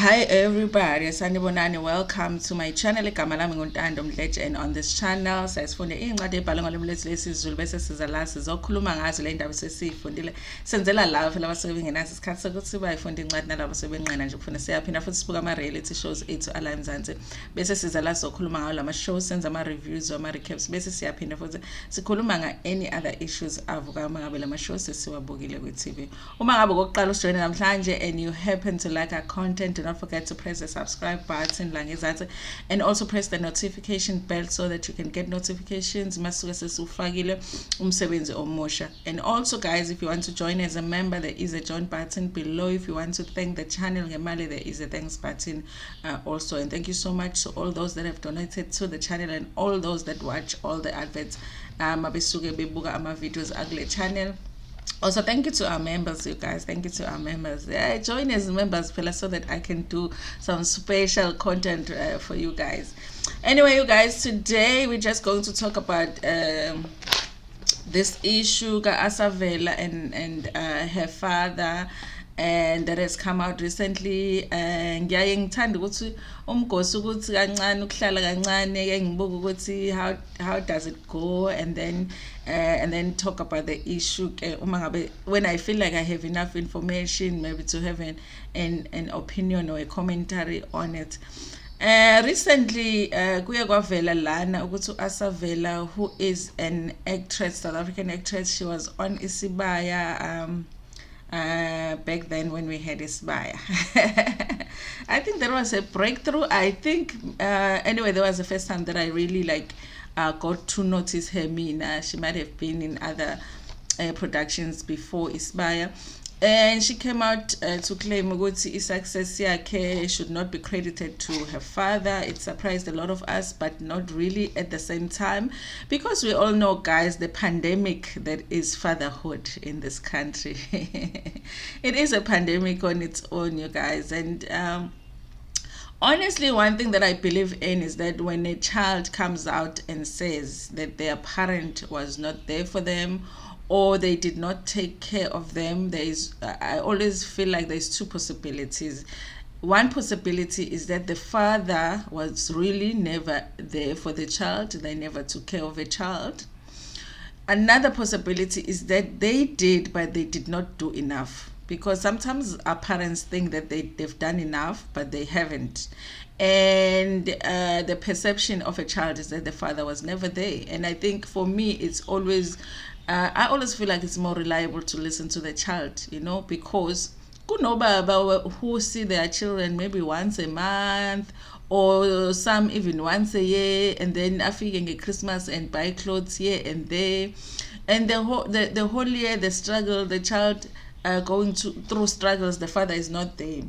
Hi everybody, sanibonani. Welcome to my channel. Igama lami Ntando Mdletshe, and on this channel sesifunde incwadi ebhalwe ngolimi lwethu lwesiZulu bese siza la sizokhuluma ngazo le ndaba sesifundile. Senzela lava phela abasuke bengenaso isikhathi sokuthi bayifunde incwadi nalabo sebenqena nje ukufunda. Siyaphinda futhi sibuka ama reality shows ethu ala eMzansi. Bese siza la sizokhuluma ngawo lama shows, senza ama reviews, ama recaps. Bese siyaphinda futhi sikhuluma nga any other issues avuka uma ngabe lama shows sesiwabukile ku TV. Uma ngabe kokuqala usijoyina namhlanje and you happen to like our content, do not forget to press the subscribe button and also press the notification bell so that you can get notifications masuke sesufakile umsebenzi omusha. And also guys, if you want to join as a member, there is a join button below. If you want to thank the channel ngemali, there is a thanks button also. And thank you so much to all those that have donated to the channel and all those that watch all the adverts mabesuke bebuka ama videos akule channel. Also, thank you to our members, you guys. Thank you to our members. Join as members, fella, so that I can do some special content for you guys. Anyway, you guys, today we're just going to talk about this issue, Asavela and her father, and that has come out recently. Ngiyaye ngithanda ukuthi umgosi ukuthi kancane ukuhlala kancane ke ngibuka ukuthi how does it go, and then talk about the issue ke uma ngabe when I feel like I have enough information maybe to have an opinion or a commentary on it. Recently kuye kwavela lana ukuthi Asavela, who is an actress, South African actress, she was on Isibaya back then when we had Isibaya. I think there was a breakthrough. I think anyway, there was the first time that I really got to notice her. She might have been in other productions before Isibaya, and she came out to claim ukuthi success yakhe should not be credited to her father. It surprised a lot of us, but not really at the same time, because we all know, guys, the pandemic that is fatherhood in this country. It is a pandemic on its own, you guys. And honestly, one thing that I believe in is that when a child comes out and says that their parent was not there for them, or they did not take care of them, I always feel like there's two possibilities. One possibility is that the father was really never there for the child. They never took care of a child. Another possibility is that they did, but they did not do enough. Because sometimes our parents think that they've done enough, but they haven't. And the perception of a child is that the father was never there. And I think for me, it's always... I always feel like it's more reliable to listen to the child, because kunobaba who see their children maybe once a month, or some even once a year, and then afike Christmas and buy clothes here and there, and the whole year the struggle, the child going through struggles, the father is not there.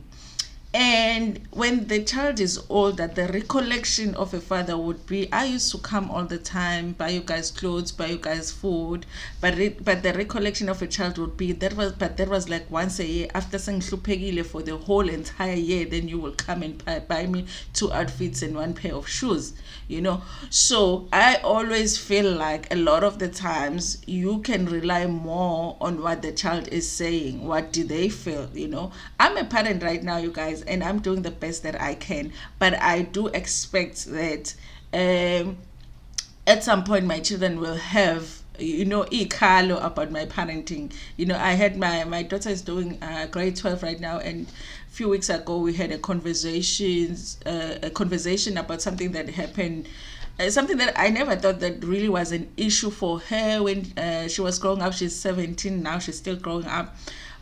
And when the child is older, the recollection of a father would be, I used to come all the time, buy you guys clothes, buy you guys food, but the recollection of a child would be that was like once a year. After sengihluphekile for the whole entire year, then you will come and buy me 2 outfits and 1 pair of shoes, So I always feel like a lot of the times you can rely more on what the child is saying. What do they feel? I'm a parent right now, you guys, and I'm doing the best that I can, but I do expect that at some point my children will have ikalo about my parenting. I had my daughter is doing grade 12 right now, and a few weeks ago we had a conversation about something that happened, something that I never thought that really was an issue for her when she was growing up. She's 17 now, she's still growing up.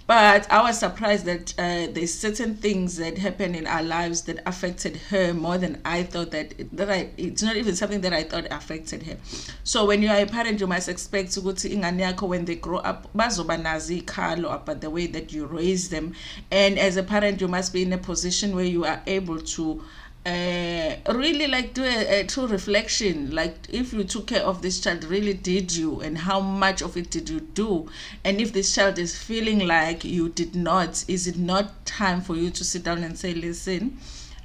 But I was surprised that there's certain things that happen in our lives that affected her more than I thought it's not even something that I thought affected her. So when you are a parent, you must expect to go to ingane yakho when they grow up, bazoba nazi ikhalo about the way that you raise them. And as a parent, you must be in a position where you are able to really do a true reflection, like if you took care of this child, really did you, and how much of it did you do? And if this child is feeling like you did not, is it not time for you to sit down and say, listen,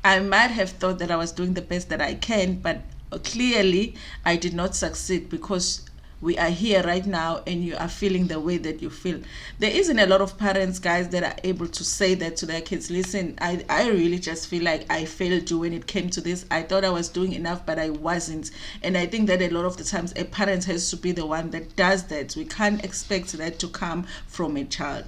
I might have thought that I was doing the best that I can, but clearly I did not succeed, because we are here right now and you are feeling the way that you feel. There isn't a lot of parents, guys, that are able to say that to their kids. Listen, I really just feel like I failed you when it came to this. I thought I was doing enough, but I wasn't. And I think that a lot of the times a parent has to be the one that does that. We can't expect that to come from a child.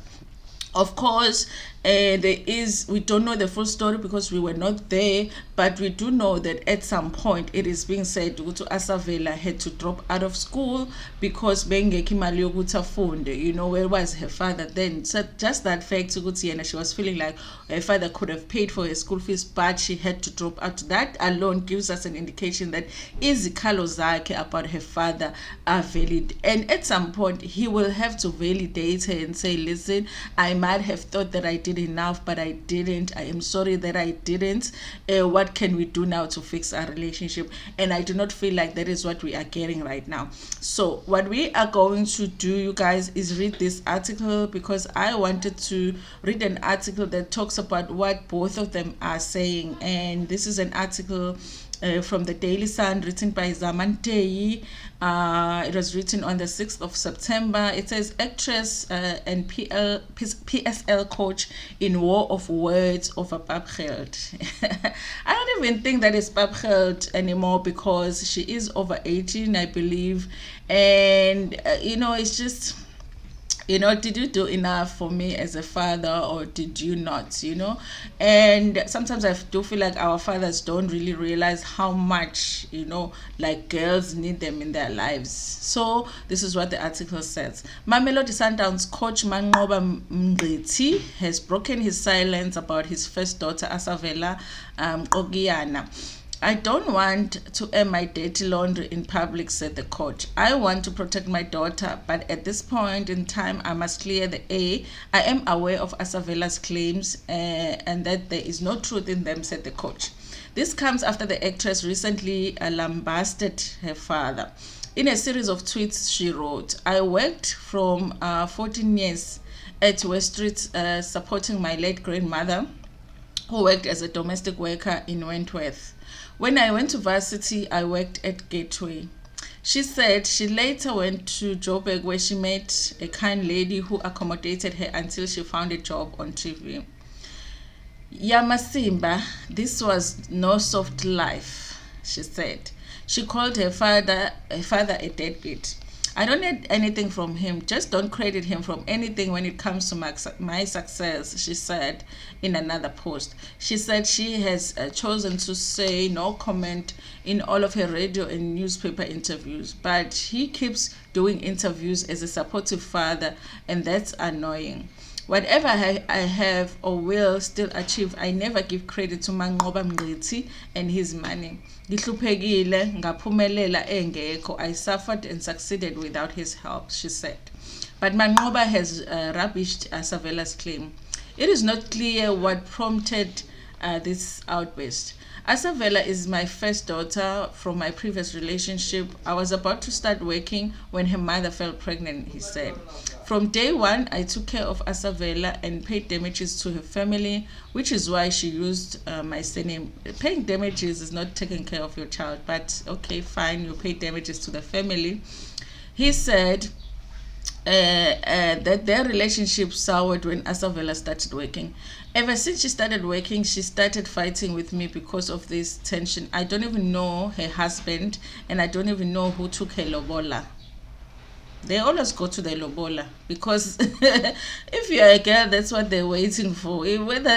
Of course, we don't know the full story because we were not there, but we do know that at some point it is being said ukuthi Asavela had to drop out of school because bengekho imali yokuthi afunde. Where was her father then? So just that fact ukuthi yena, she was feeling like her father could have paid for her school fees, but she had to drop out. That alone gives us an indication that izikhalo zakhe about her father are valid, and at some point he will have to validate her and say, listen, I might have thought that I did enough, but I didn't. I am sorry that I didn't. What can we do now to fix our relationship? And I do not feel like that is what we are getting right now. So what we are going to do, you guys, is read this article, because I wanted to read an article that talks about what both of them are saying. And this is an article from the Daily Sun, written by Zamantei. It was written on the 6th of September. It says, actress and PSL coach in war of words over Babgeld. I don't even think that is Babgeld anymore, because she is over 18, I believe. And, it's just... did you do enough for me as a father, or did you not? And sometimes I do feel like our fathers don't really realize how much, like girls need them in their lives. So this is what the article says. Mamelodi Sundowns coach Mdletshe has broken his silence about his first daughter, Asavela Ogiyana. I don't want to air my dirty laundry in public, said the coach. I want to protect my daughter, but at this point in time, I must clear the air. I am aware of Asavela's claims and that there is no truth in them, said the coach. This comes after the actress recently lambasted her father. In a series of tweets, she wrote, I worked from 14 years at West Street supporting my late grandmother, who worked as a domestic worker in Wentworth. When I went to varsity, I worked at Gateway. She said she later went to Joburg, where she met a kind lady who accommodated her until she found a job on TV. Yamasimba, this was no soft life, she said. She called her father a deadbeat. I don't need anything from him. Just don't credit him from anything when it comes to my success, she said in another post. She said she has chosen to say no comment in all of her radio and newspaper interviews, but he keeps doing interviews as a supportive father, and that's annoying. Whatever I have or will still achieve, I never give credit to Mdletshe and his money. Ngihluphekile, ngaphumelela engekho. I suffered and succeeded without his help, she said. But Manqoba has rubbished Asavela's claim. It is not clear what prompted this outburst. Asavela is my first daughter from my previous relationship. I was about to start working when her mother fell pregnant, he said. From day one, I took care of Asavela and paid damages to her family, which is why she used my surname. Paying damages is not taking care of your child, but okay, fine, you pay damages to the family. He said that their relationship soured when Asavela started working. Ever since she started working, she started fighting with me because of this tension. I don't even know her husband, and I don't even know who took her lobola. They always go to the lobola, because if you're a girl, that's what they're waiting for. Whether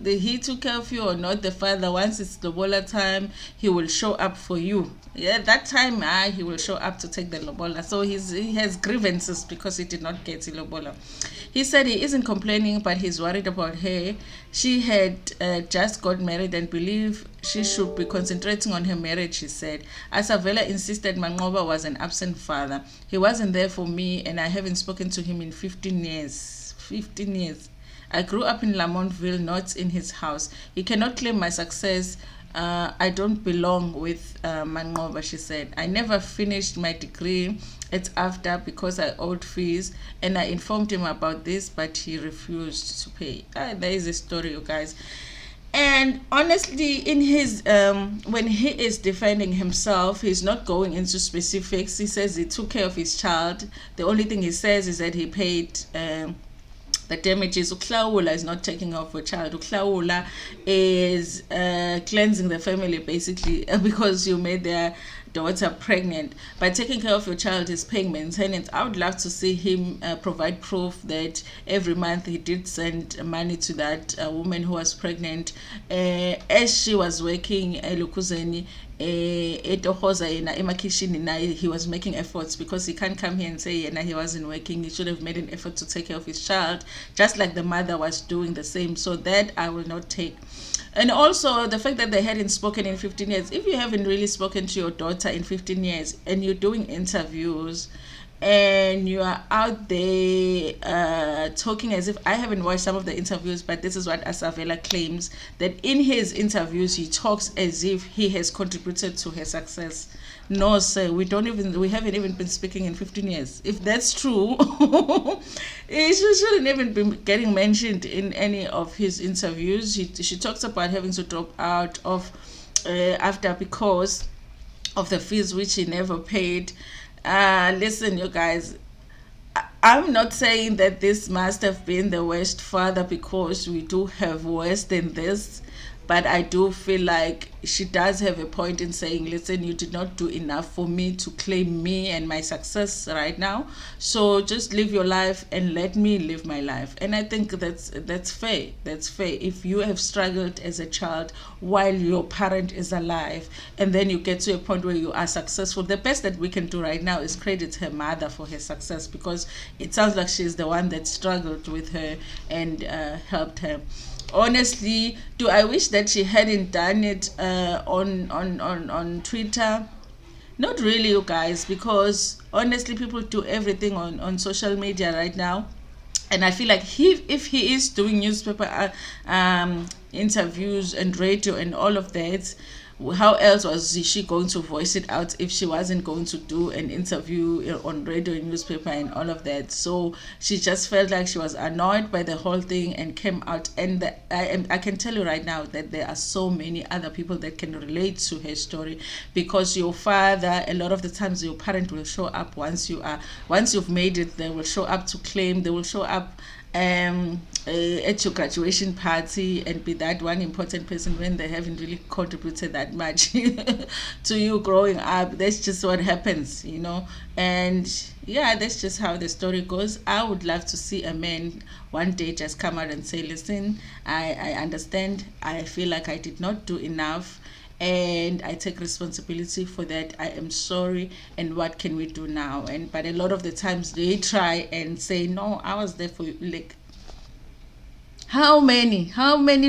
he took care of you or not, the father, once it's lobola time, he will show up for you. Yeah, that time he will show up to take the lobola. So he has grievances because he did not get the lobola. He said he isn't complaining, but he's worried about her. She had just got married and believed she should be concentrating on her marriage, he said. Asavela insisted Manqoba was an absent father. He wasn't there for me, and I haven't spoken to him in 15 years. 15 years. I grew up in Lamontville, not in his house. He cannot claim my success. I don't belong with Manqoba, she said. I never finished my degree at AFDA because I owed fees, and I informed him about this, but he refused to pay. There is a story, you guys. And honestly, in his when he is defending himself, he's not going into specifics. He says he took care of his child. The only thing he says is that he paid the damages. Uklawula is not taking off a child. Uklawula is cleansing the family, basically, because you made their daughter pregnant. By taking care of your child is paying maintenance. I would love to see him provide proof that every month he did send money to that woman who was pregnant as she was working Lukuzeni. He was making efforts, because he can't come here and say he wasn't working. He should have made an effort to take care of his child, just like the mother was doing the same. So that I will not take. And also the fact that they hadn't spoken in 15 years. If you haven't really spoken to your daughter in 15 years and you're doing interviews and you are out there talking as if, I haven't watched some of the interviews, but this is what Asavela claims, that in his interviews he talks as if he has contributed to her success. No, sir, we haven't even been speaking in 15 years. If that's true, it shouldn't even be getting mentioned in any of his interviews. She talks about having to drop out of after because of the fees which he never paid. Listen, you guys, I'm not saying that this must have been the worst father, because we do have worse than this. But I do feel like she does have a point in saying, listen, you did not do enough for me to claim me and my success right now. So just live your life and let me live my life. And I think that's fair. That's fair. If you have struggled as a child while your parent is alive, and then you get to a point where you are successful, the best that we can do right now is credit her mother for her success, because it sounds like she's the one that struggled with her and helped her. Honestly, do I wish that she hadn't done it on Twitter? Not really, you guys, because honestly, people do everything on social media right now. And I feel like if he is doing newspaper interviews and radio and all of that, how else was she going to voice it out if she wasn't going to do an interview on radio and newspaper and all of that? So she just felt like she was annoyed by the whole thing and came out. And I can tell you right now that there are so many other people that can relate to her story, because your father, a lot of the times your parent will show up once you've made it. They will show up to claim. They will show up at your graduation party and be that one important person when they haven't really contributed that much to you growing up. That's just what happens, and yeah, that's just how the story goes. I would love to see a man one day just come out and say, listen, I understand, I feel like I did not do enough, and I take responsibility for that. I am sorry, and what can we do now? But a lot of the times they try and say, no, I was there for you. Like, how many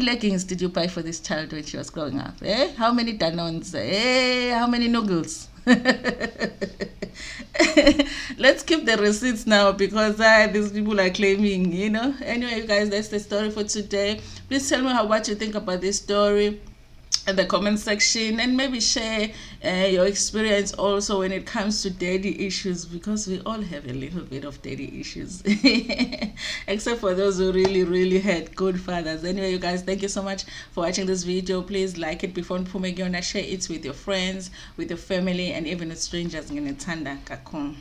leggings did you buy for this child when she was growing up? How many Danones? How many noodles? Let's keep the receipts now, because these people are claiming, Anyway, you guys, that's the story for today. Please tell me what you think about this story in the comment section, and maybe share your experience also when it comes to daddy issues, because we all have a little bit of daddy issues except for those who really had good fathers. Anyway, you guys, thank you so much for watching this video. Please like it before share it with your friends, with your family, and even with strangers. Ntando.